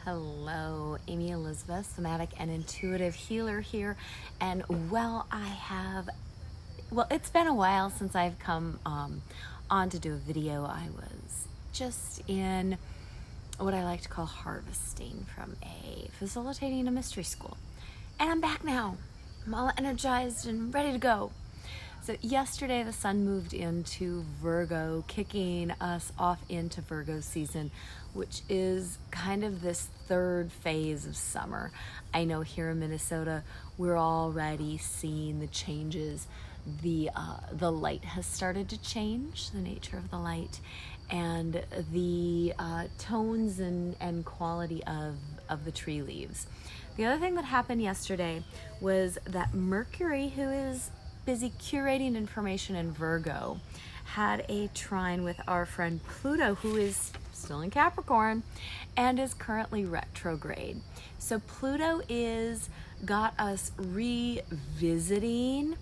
Hello, Amy Elizabeth, somatic and intuitive healer here. And it's been a while since I've come on to do a video. I was just in what I like to call harvesting from facilitating a mystery school. And I'm back now. I'm all energized and ready to go. So yesterday the sun moved into Virgo, kicking us off into Virgo season, which is kind of this third phase of summer. I know here in Minnesota, we're already seeing the changes. The light has started to change, the nature of the light, and the tones and quality of the tree leaves. The other thing that happened yesterday was that Mercury, who is busy curating information in Virgo, had a trine with our friend Pluto, who is still in Capricorn and is currently retrograde. So Pluto got us revisiting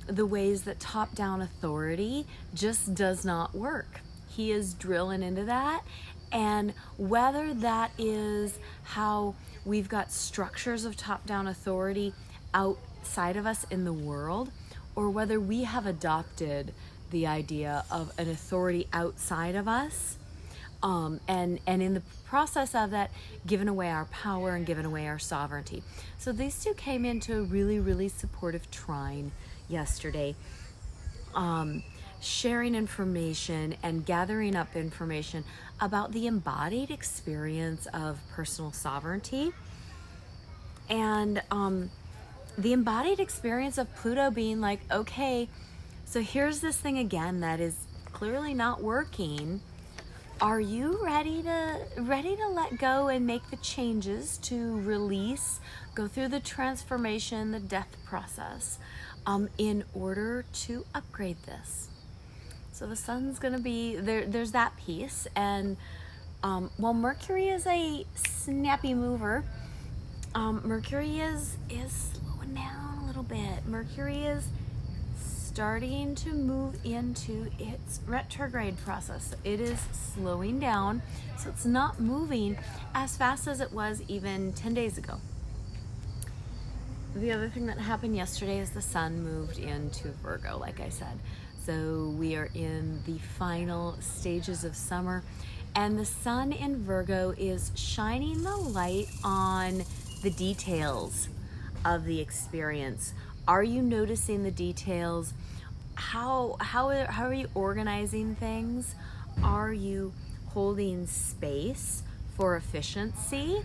the ways that top-down authority just does not work. He is drilling into that, and whether that is how we've got structures of top-down authority outside of us in the world, or whether we have adopted the idea of an authority outside of us, and in the process of that, given away our power and given away our sovereignty. So these two came into a really, really supportive trine yesterday, sharing information and gathering up information about the embodied experience of personal sovereignty, and the embodied experience of Pluto being like, okay, so here's this thing again that is clearly not working. Are you ready to let go and make the changes to release, go through the transformation, the death process, in order to upgrade this? So the sun's gonna be there. There's that piece, and while Mercury is a snappy mover, Mercury is slowing down a little bit. Mercury is starting to move into its retrograde process. It is slowing down, so it's not moving as fast as it was even 10 days ago. The other thing that happened yesterday is the sun moved into Virgo, like I said. So we are in the final stages of summer, and the sun in Virgo is shining the light on the details of the experience. Are you noticing the details? How are you organizing things? Are you holding space for efficiency?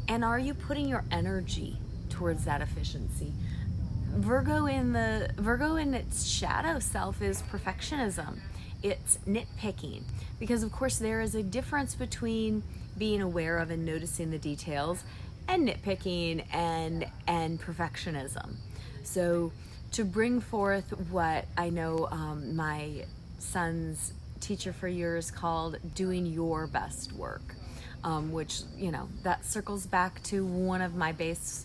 And are you putting your energy towards that efficiency? Virgo in its shadow self is perfectionism. It's nitpicking, because of course there is a difference between being aware of and noticing the details and nitpicking and perfectionism. So to bring forth what I know my son's teacher for years called doing your best work, which, that circles back to one of my base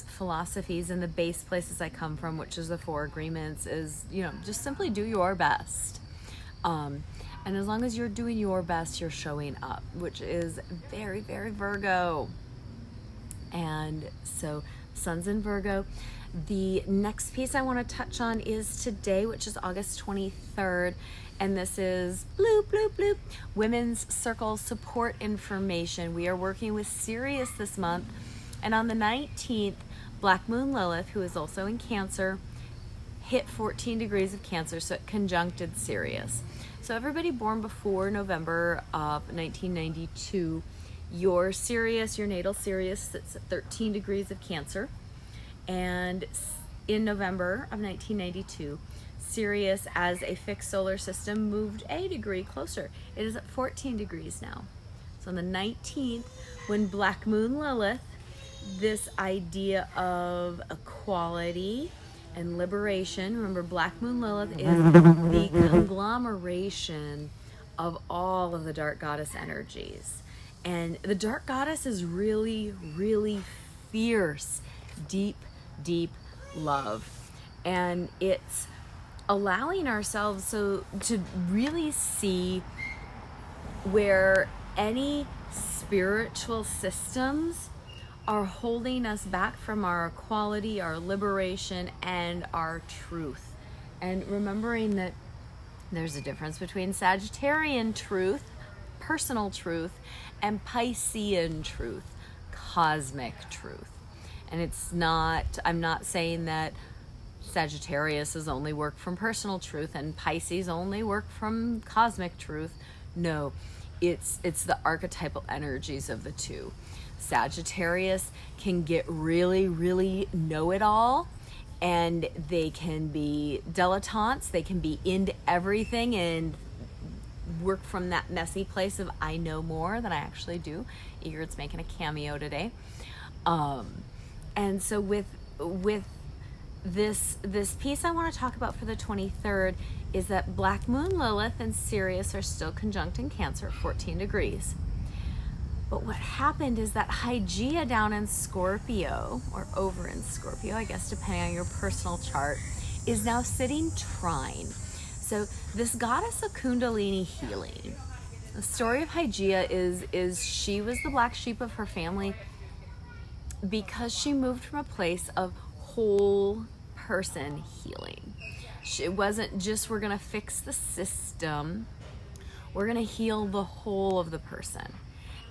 philosophies and the base places I come from, which is the 4 agreements, is, just simply do your best. And as long as you're doing your best, you're showing up, which is very, very Virgo. And so sun's in Virgo. The next piece I want to touch on is today, which is August 23rd. And this is bloop, bloop, bloop, Women's Circle support information. We are working with Sirius this month. And on the 19th, Black Moon Lilith, who is also in Cancer, hit 14 degrees of Cancer, so it conjuncted Sirius. So everybody born before November of 1992, your Sirius, your natal Sirius, sits at 13 degrees of Cancer. And in November of 1992, Sirius, as a fixed solar system, moved a degree closer. It is at 14 degrees now. So on the 19th, when Black Moon Lilith, this idea of equality and liberation, remember Black Moon Lilith is the conglomeration of all of the dark goddess energies. And the dark goddess is really, really fierce, deep, deep love. And it's allowing ourselves to really see where any spiritual systems are holding us back from our equality, our liberation, and our truth. And remembering that there's a difference between Sagittarian truth, personal truth, and Piscean truth, cosmic truth. And I'm not saying that Sagittarius is only work from personal truth and Pisces only work from cosmic truth. No, it's the archetypal energies of the two. Sagittarius can get really, really know-it-all, and they can be dilettantes. They can be into everything and work from that messy place of I know more than I actually do. Egert's making a cameo today. And so with this piece I want to talk about for the 23rd is that Black Moon Lilith and Sirius are still conjunct in Cancer at 14 degrees. But what happened is that Hygeia down in Scorpio, or over in Scorpio, I guess depending on your personal chart, is now sitting trine. So this goddess of Kundalini healing. The story of Hygeia is she was the black sheep of her family because she moved from a place of whole person healing. It wasn't just we're going to fix the system, we're going to heal the whole of the person.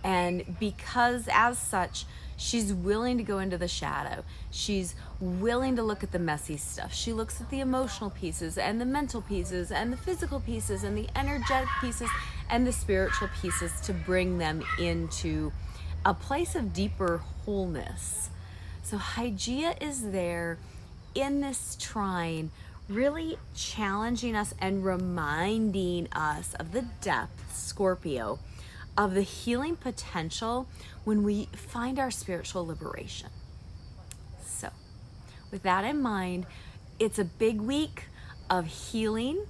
And because as such, she's willing to go into the shadow. She's willing to look at the messy stuff. She looks at the emotional pieces and the mental pieces and the physical pieces and the energetic pieces and the spiritual pieces to bring them into a place of deeper wholeness. So Hygeia is there in this trine, really challenging us and reminding us of the depth, Scorpio, of the healing potential when we find our spiritual liberation. So with that in mind, it's a big week of healing.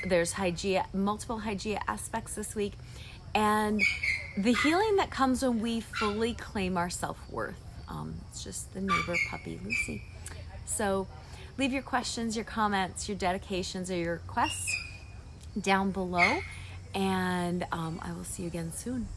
There's Hygeia, multiple Hygeia aspects this week, and the healing that comes when we fully claim our self-worth. It's just the neighbor puppy, Lucy. So leave your questions, your comments, your dedications, or your requests down below, and I will see you again soon.